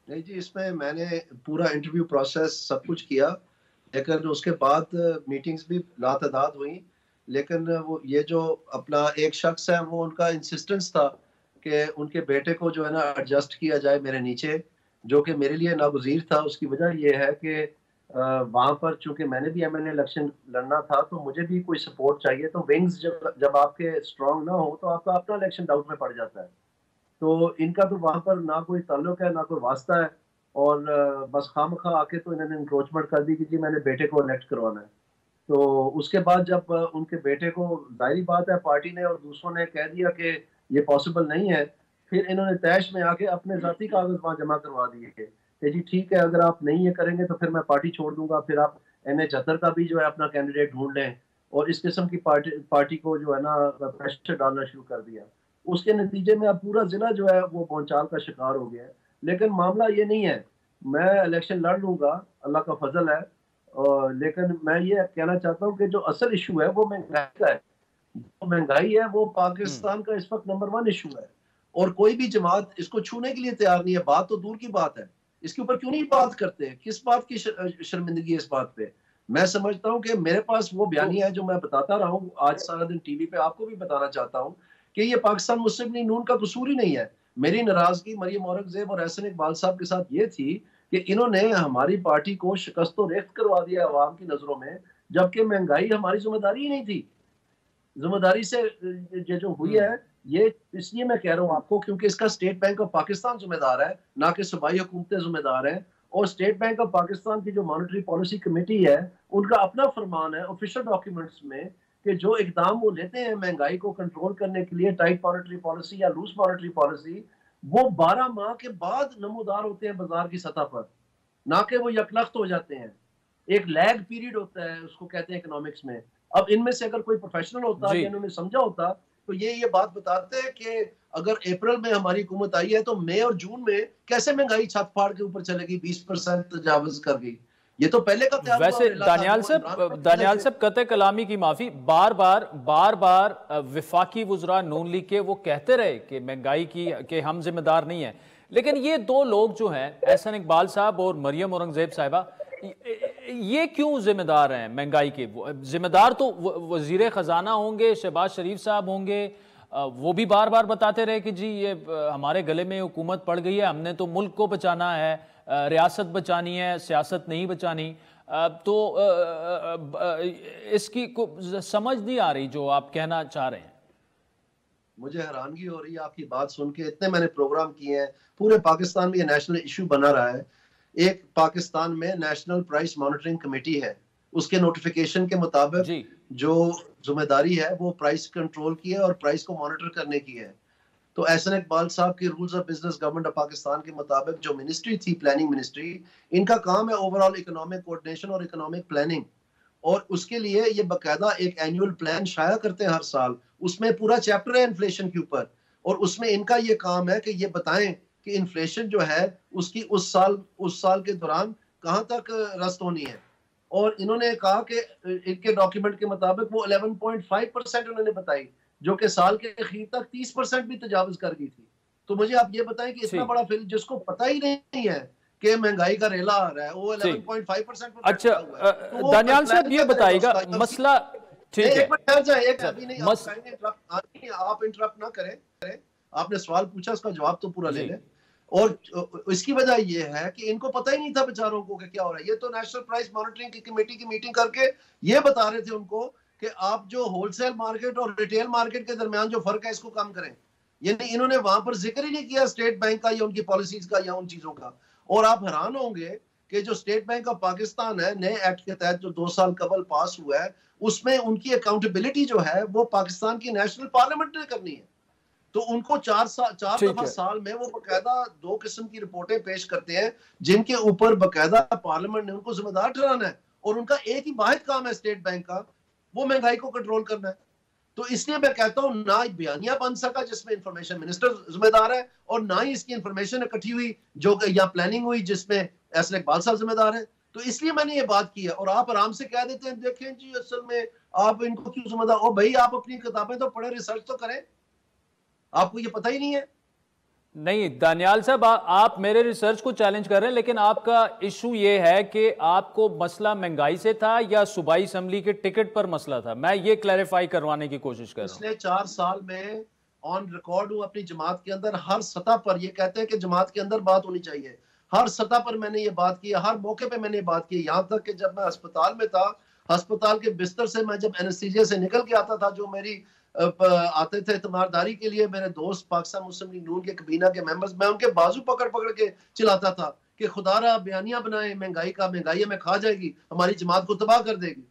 नहीं जी, इसमें मैंने पूरा इंटरव्यू प्रोसेस सब कुछ किया, लेकिन उसके बाद मीटिंग्स भी लातादाद हुई, लेकिन वो ये जो अपना एक शख्स है वो उनका इंसिस्टेंस था कि उनके बेटे को जो है ना एडजस्ट किया जाए मेरे नीचे, जो कि मेरे लिए नागुज़ीर था। उसकी वजह ये है कि वहाँ पर चूंकि मैंने भी एमएनए इलेक्शन लड़ना था तो मुझे भी कोई सपोर्ट चाहिए। तो विंग्स जब आपके स्ट्रांग ना हो तो आपका अपना इलेक्शन डाउट में पड़ जाता है। तो इनका तो वहाँ पर ना कोई ताल्लुक है ना कोई वास्ता है, और बस खामखा आके तो इन्होंने इंक्रोचमेंट कर दी कि जी मैंने बेटे को इलेक्ट करवाना है। तो उसके बाद जब उनके बेटे को, जाहिर बात है पार्टी ने और दूसरों ने कह दिया कि ये पॉसिबल नहीं है, फिर इन्होंने तैश में आके अपने ज़ाती कागज वहाँ जमा करवा दिए कि जी ठीक है, अगर आप नहीं ये करेंगे तो फिर मैं पार्टी छोड़ दूंगा, फिर आप NH-70 का भी जो है अपना कैंडिडेट ढूंढ लें, और इस किस्म की पार्टी को जो है ना प्रेशर डालना शुरू कर दिया। उसके नतीजे में अब पूरा जिला जो है वो भौचाल का शिकार हो गया है। लेकिन मामला ये नहीं है, मैं इलेक्शन लड़ लूंगा, अल्लाह का फजल है, लेकिन मैं ये कहना चाहता हूँ कि जो असल इशू है वो महंगाई का है। जो महंगाई है वो पाकिस्तान का इस वक्त नंबर 1 इशू है, और कोई भी जमात इसको छूने के लिए तैयार नहीं है। बात तो दूर की बात है, इसके ऊपर क्यों नहीं बात करते? किस बात की शर्मिंदगी है इस बात पे? मैं समझता हूँ कि मेरे पास वो बयानिया है जो मैं बताता रहा हूँ आज सारा दिन टीवी पे, आपको भी बताना चाहता हूँ कि ये पाकिस्तान मुस्लिम लीग नून का कसूर ही नहीं है। मेरी नाराजगी मरियम औरंगजेब और एहसन इकबाल साहब के साथ ये थी कि इन्होंने हमारी पार्टी को शिकस्त तो रेख्त करवा दिया अवाम की नजरों में, जबकि महंगाई हमारी जिम्मेदारी ही नहीं थी। जिम्मेदारी से ये जो हुई है, ये इसलिए मैं कह रहा हूँ आपको क्योंकि इसका स्टेट बैंक ऑफ पाकिस्तान जिम्मेदार है, ना कि सूबाई हुकूमतें जिम्मेदार हैं। और स्टेट बैंक ऑफ पाकिस्तान की जो मॉनेटरी पॉलिसी कमेटी है, उनका अपना फरमान है ऑफिशियल डॉक्यूमेंट्स में कि जो इकदाम वो लेते हैं महंगाई को कंट्रोल करने के लिए, टाइट मॉनेटरी पॉलिसी या लूज मॉनेटरी पॉलिसी, वो 12 माह के बाद नमूदार होते हैं बाजार की सतह पर, ना कि वो यकलख्त हो जाते हैं। एक लैग पीरियड होता है, उसको कहते हैं इकोनॉमिक्स में। अब इनमें से अगर कोई प्रोफेशनल होता है, इन्होंने समझा होता, तो ये बात बताते हैं कि अगर अप्रैल में हमारी हुकूमत आई है तो मई और जून में कैसे महंगाई छत फाड़ के ऊपर चलेगी, 20% तजावुज कर गई। ये तो पहले का वैसे दानियाल साहब कतई कलामी की माफी, बार बार विफाकी वुज़रा नून लीग के वो कहते रहे कि महंगाई की कि हम जिम्मेदार नहीं है, लेकिन ये दो लोग जो हैं एहसन इकबाल साहब और मरियम औरंगजेब साहिबा, ये क्यों जिम्मेदार हैं महंगाई के? जिम्मेदार तो वजीर खजाना होंगे, शहबाज शरीफ साहब होंगे, वो भी बार बार बताते रहे कि जी ये हमारे गले में हुकूमत पड़ गई है, हमने तो मुल्क को बचाना है, रियासत बचानी है, सियासत नहीं बचानी। तो इसकी समझ नहीं आ रही जो आप कहना चाह रहे हैं। मुझे हैरानगी हो रही है आपकी बात सुन के। इतने मैंने प्रोग्राम किए हैं, पूरे पाकिस्तान में ये नेशनल इशू बना रहा है। एक पाकिस्तान में नेशनल प्राइस मॉनिटरिंग कमेटी है, उसके नोटिफिकेशन के मुताबिक जो जिम्मेदारी है वो प्राइस कंट्रोल की है और प्राइस को मॉनिटर करने की है। तो एहसन इकबाल साहब की rules of business government of Pakistan के मुताबिक जो मिनिस्ट्री थी, प्लानिंग मिनिस्ट्री, इनका काम है ओवरऑल इकोनॉमिक कोऑर्डिनेशन और इकोनॉमिक प्लानिंग, और उसके लिए ये बाकायदा एक एनुअल प्लान शाया करते हैं हर साल। उसमें पूरा चैप्टर है इन्फ्लेशन के ऊपर, और उसमें इनका ये काम है कि ये बताएं कि इन्फ्लेशन जो है उसकी उस साल के दौरान कहां तक रस्त होनी है। और इन्होंने कहा कि इनके डॉक्यूमेंट के मुताबिक वो 11.5% उन्होंने बताई, जो कि साल के आखिर तक 30% भी तजावुज कर गई थी। तो मुझे आप ये बताएं कि इतना बड़ा फिल्म जिसको पता ही नहीं है कि महंगाई का रेला आ रहा है, वो 11.5%। अच्छा दानियाल साहब ये बताइएगा मसला, ठीक है आप इंटरप्ट ना करें, आपने सवाल पूछा उसका जवाब तो पूरा ले लें। और इसकी वजह यह है कि इनको पता ही नहीं था बेचारों को कि क्या हो रहा है। ये तो नेशनल प्राइस मॉनिटरिंग की कमेटी की मीटिंग करके ये बता रहे थे उनको कि आप जो होलसेल मार्केट और रिटेल मार्केट के दरमियान जो फर्क है इसको कम करें। यानी इन्होंने वहां पर जिक्र ही नहीं किया स्टेट बैंक का या उनकी पॉलिसीज का या उन चीजों का। और आप हैरान होंगे कि जो स्टेट बैंक ऑफ पाकिस्तान है, नए एक्ट के तहत जो 2 साल कबल पास हुआ है, उसमें उनकी अकाउंटेबिलिटी जो है वो पाकिस्तान की नेशनल पार्लियामेंट ने करनी है। तो उनको 4 दफा साल में वो बकायदा 2 किस्म की रिपोर्टें पेश करते हैं, जिनके ऊपर बकायदा पार्लियामेंट ने उनको जिम्मेदार ठहराना है। और उनका एक ही वाहिद काम है स्टेट बैंक का, वो महंगाई को कंट्रोल करना है। तो इसलिए मैं कहता हूं ना बयानिया बन सका जिसमें इंफॉर्मेशन मिनिस्टर जिम्मेदार है, और ना ही इसकी इंफॉर्मेशन इकट्ठी हुई जो या प्लानिंग हुई जिसमें एसएल इकबाल साहब जिम्मेदार है। तो इसलिए मैंने ये बात की है। और आप आराम से कह देते हैं देखें जी असल में आप इनको क्यों जिम्मेदार। ओ भाई आप अपनी किताबें तो पढ़े, रिसर्च तो करें, आपको ये पता ही नहीं है। नहीं दानियाल साहब, आप मेरे रिसर्च को चैलेंज कर रहे हैं, लेकिन आपका इशू ये है कि आपको मसला महंगाई से था या सूबाई असेंबली के टिकट पर मसला था। मैं ये क्लैरिफाई करवाने की कोशिश कर रहा हूं। पिछले 4 साल में ऑन रिकॉर्ड हूं अपनी जमात के अंदर, हर सतह पर ये कहते हैं कि जमात के अंदर बात होनी चाहिए, हर सतह पर मैंने ये बात की, हर मौके पे मैंने ये बात की। यहाँ तक कि जब मैं अस्पताल में था, अस्पताल के बिस्तर से मैं जब एनेस्थीसिया से निकल के आता था, जो मेरी आते थे तीमारदारी के लिए मेरे दोस्त पाकिस्तान मुस्लिम लीग नून के कबीना के मेंबर्स, मैं उनके बाजू पकड़ पकड़ के चिल्लाता था कि खुदारा बयानिया बनाए महंगाई का, महंगाई हमें खा जाएगी, हमारी जमात को तबाह कर देगी।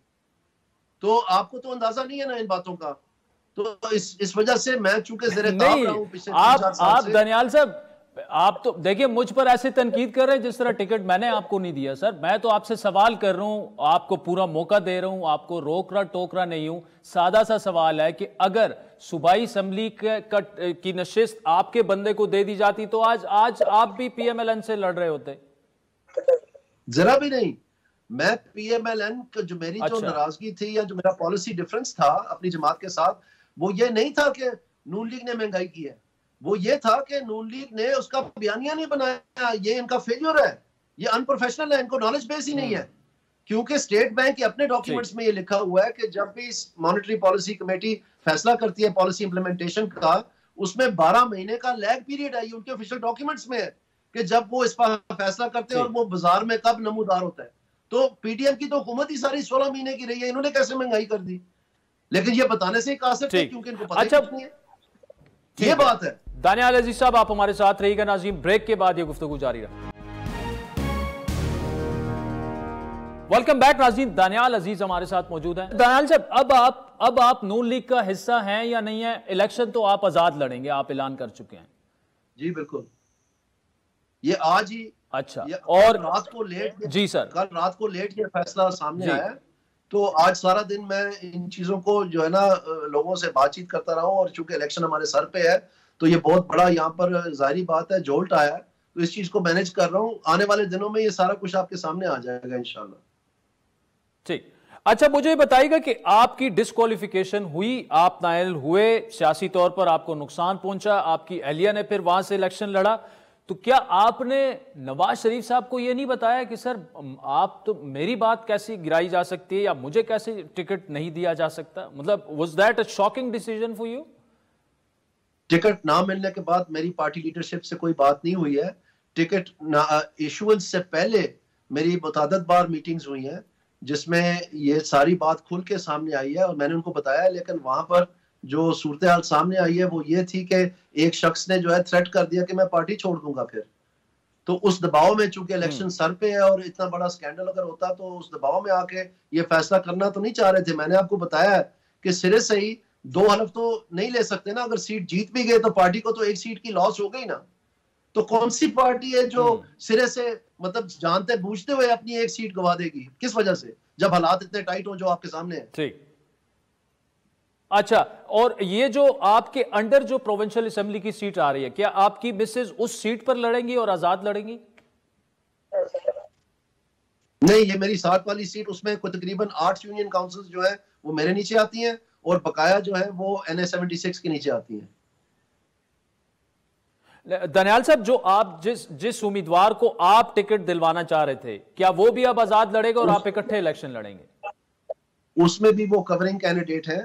तो आपको तो अंदाजा नहीं है ना इन बातों का। तो इस वजह से मैं चूंकि ज़ेरे ताब रहा हूं पिछले 3-4 साल से। दानियाल साहब, आप तो देखिए मुझ पर ऐसे तनकीद कर रहे हैं जिस तरह टिकट मैंने आपको नहीं दिया। सर मैं तो आपसे सवाल कर रहा हूं, आपको पूरा मौका दे रहा हूं, आपको रोक रहा टोक रहा नहीं हूं। सादा सा सवाल है कि अगर सूबाई असेंबली की नशिस्त आपके बंदे को दे दी जाती तो आज आप भी पीएमएलएन से लड़ रहे होते। जरा भी नहीं। मैं पीएमएलएन जो मेरी जो नाराजगी थी या जो मेरा पॉलिसी डिफरेंस था अपनी जमात के साथ, वो ये नहीं था कि नून लीग ने महंगाई की है, वो ये था कि नून लीग ने उसका बयानिया नहीं बनाया। ये इनका फेलियर है, ये अनप्रोफेशनल है, इनको नॉलेज बेस ही नहीं है। क्योंकि स्टेट बैंक के अपने डॉक्यूमेंट्स में ये लिखा हुआ है कि जब भी मॉनेटरी पॉलिसी कमेटी फैसला करती है पॉलिसी इंप्लीमेंटेशन का, उसमें 12 महीने का लैग पीरियड है। ये उनके ऑफिशियल डॉक्यूमेंट्स में है कि जब वो इस पर फैसला करते हैं और वो बाजार में कब नमूदार होता है। तो पीडीएम की तो हुकूमत ही सारी 16 महीने की रही है, इन्होंने कैसे महंगाई कर दी? लेकिन ये बताने से ही कासिर थे क्योंकि इनको पता नहीं है। ये बात है। दानियाल अजीज साहब आप हमारे साथ रहिएगा। नाज़रीन ब्रेक के बाद ये गुफ्तगू जारी रहा। वेलकम बैक नाज़रीन, दानियाल अजीज हमारे साथ मौजूद हैं। दानियाल साहब, अब आप नून लीग का हिस्सा हैं या नहीं है? इलेक्शन तो आप आजाद लड़ेंगे, आप ऐलान कर चुके हैं। जी बिल्कुल, ये आज ही। अच्छा, और रात को लेट, जी सर, कल रात को लेट ये फैसला सामने आया, तो आज सारा दिन मैं इन चीजों को जो है ना लोगों से बातचीत करता रहा हूं। और चूंकि इलेक्शन हमारे सर पे है तो ये बहुत बड़ा यहाँ पर जाहिर बात है जोल्ट आया है, तो इस चीज को मैनेज कर रहा हूँ। आने वाले दिनों में ये सारा कुछ आपके सामने आ जाएगा इंशाल्लाह। ठीक। अच्छा, मुझे बताइएगा कि आपकी डिस्क्वालिफिकेशन हुई, आप नाइल हुए, सियासी तौर पर आपको नुकसान पहुंचा, आपकी अहलिया ने फिर वहां से इलेक्शन लड़ा, तो क्या आपने नवाज शरीफ साहब को यह नहीं बताया कि सर आप तो मेरी बात कैसे गिराई जा सकती है या मुझे कैसे टिकट नहीं दिया जा सकता? मतलब was that a shocking decision for you? Ticket ना मिलने के बाद मेरी पार्टी लीडरशिप से कोई बात नहीं हुई है। टिकट इशुएंस से पहले मेरी मुतादद बार मीटिंग्स हुई हैं जिसमें ये सारी बात खुल के सामने आई है और मैंने उनको बताया। लेकिन वहां पर जो सूरत हाल सामने आई है वो ये थी कि एक शख्स ने जो है थ्रेट कर दिया कि मैं पार्टी छोड़ दूंगा फिर। तो उस दबाव में चूंकि इलेक्शन सर पे है और इतना बड़ा स्कैंडल अगर होता तो उस दबाव में आके ये फैसला करना तो नहीं चाह रहे थे। मैंने आपको बताया कि सिरे से ही 2 हलफ तो नहीं ले सकते ना। अगर सीट जीत भी गए तो पार्टी को तो 1 सीट की लॉस हो गई ना। तो कौन सी पार्टी है जो सिरे से मतलब जानते बूझते हुए अपनी 1 सीट गवा देगी? किस वजह से, जब हालात इतने टाइट हो जो आपके सामने है। ठीक। अच्छा, और ये जो आपके अंडर जो प्रोविंशियल असेंबली की सीट आ रही है, क्या आपकी मिसेज उस सीट पर लड़ेंगी और आजाद लड़ेंगी? नहीं, ये मेरी 7 वाली सीट, उसमें कोई तकरीबन 8 यूनियन काउंसिल जो है वो मेरे नीचे आती हैं और बकाया जो है वो NA-76 के नीचे आती हैं। दानियाल साहब, जो आप जिस उम्मीदवार को आप टिकट दिलवाना चाह रहे थे, क्या वो भी अब आजाद लड़ेगा और आप इकट्ठे इलेक्शन लड़ेंगे? उसमें भी वो कवरिंग कैंडिडेट है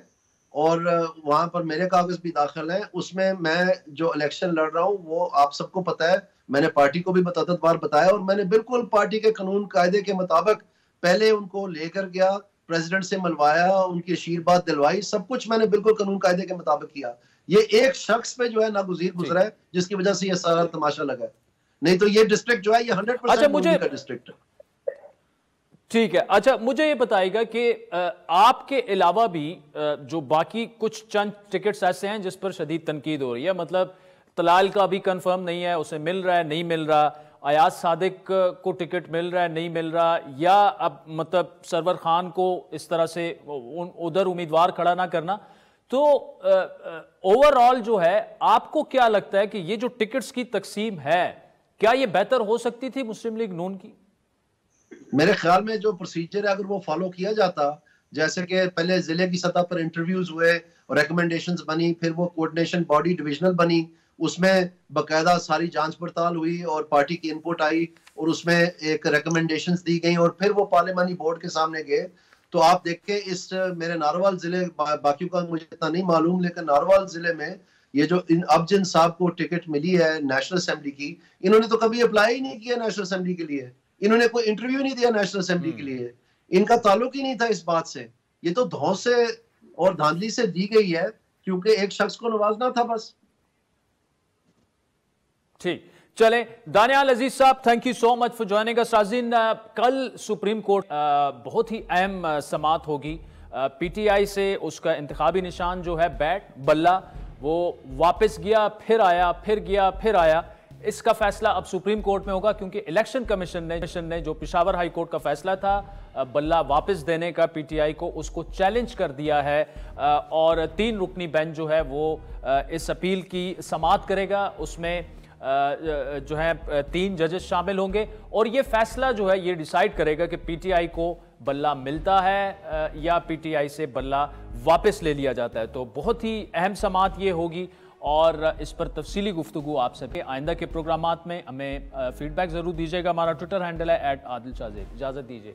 और वहां पर मेरे कागज भी दाखिल हैं। उसमें मैं जो इलेक्शन लड़ रहा हूं वो आप सबको पता है, मैंने पार्टी को भी मुतअद्दिद बार बताया और मैंने बिल्कुल पार्टी के कानून कायदे के मुताबिक पहले उनको लेकर गया, प्रेसिडेंट से मिलवाया, उनकी आशीर्वाद दिलवाई, सब कुछ मैंने बिल्कुल कानून कायदे के मुताबिक किया। ये एक शख्स पे जो है नागुज़ीर गुजरा है जिसकी वजह से ये सारा तमाशा लगा है। नहीं तो ये डिस्ट्रिक्ट जो है ये 100% मुझे का डिस्ट्रिक्ट है। ठीक है। अच्छा, मुझे ये बताइएगा कि आपके अलावा भी जो बाकी कुछ चंद टिकट्स ऐसे हैं जिस पर शदीद तनकीद हो रही है, मतलब तलाल का भी कंफर्म नहीं है, उसे मिल रहा है नहीं मिल रहा, अयाज सादिक को टिकट मिल रहा है नहीं मिल रहा, या अब मतलब सरवर खान को इस तरह से उधर उम्मीदवार खड़ा ना करना, तो ओवरऑल जो है आपको क्या लगता है कि ये जो टिकट्स की तकसीम है, क्या ये बेहतर हो सकती थी मुस्लिम लीग नून की? मेरे ख्याल में जो प्रोसीजर है अगर वो फॉलो किया जाता, जैसे कि पहले जिले की सतह पर इंटरव्यूज हुए और रिकमेंडेशंस बनी, फिर वो कोऑर्डिनेशन बॉडी डिविजनल बनी, उसमें बकायदा सारी जांच पड़ताल हुई और पार्टी की इनपुट आई और उसमें एक रिकमेंडेशंस दी गई और फिर वो पार्लियामानी बोर्ड के सामने गए। तो आप देख के इस मेरे नारोवाल जिले, बाकी का मुझे इतना नहीं मालूम, लेकिन नारोवाल जिले में ये जो अब जिन साहब को टिकट मिली है नेशनल असेंबली की, इन्होंने तो कभी अप्लाई ही नहीं किया नेशनल असेंबली के लिए, इन्होंने कोई इंटरव्यू नहीं दिया नेशनल असेंबली के लिए, इनका ताल्लुक ही नहीं था इस बात से। ये तो धौंस से और धांधली से दी गई है क्योंकि एक शख्स को नवाजना था बस। ठीक, चले दानियाल अजीज साहब, thank you so much for joining us. नाज़रीन, कल सुप्रीम कोर्ट बहुत ही अहम समाअत होगी। पीटीआई से उसका इंतखाबी निशान जो है बैट बल्ला, वो वापस गया, फिर आया, फिर गया, फिर आया। इसका फैसला अब सुप्रीम कोर्ट में होगा क्योंकि इलेक्शन कमीशन ने जो पेशावर हाई कोर्ट का फैसला था बल्ला वापस देने का पीटीआई को, उसको चैलेंज कर दिया है और 3 रुकनी बेंच जो है वो इस अपील की समाअत करेगा। उसमें जो है 3 जजेस शामिल होंगे और ये फैसला जो है ये डिसाइड करेगा कि पीटीआई को बल्ला मिलता है या पीटीआई से बल्ला वापस ले लिया जाता है। तो बहुत ही अहम समाअत ये होगी और इस पर तफसीली गुफ्तगू आपसे भी आइंदा के प्रोग्रामात में हमें फीडबैक जरूर दीजिएगा। हमारा ट्विटर हैंडल है @आदिल शाह ज़ेब। इजाजत दीजिए।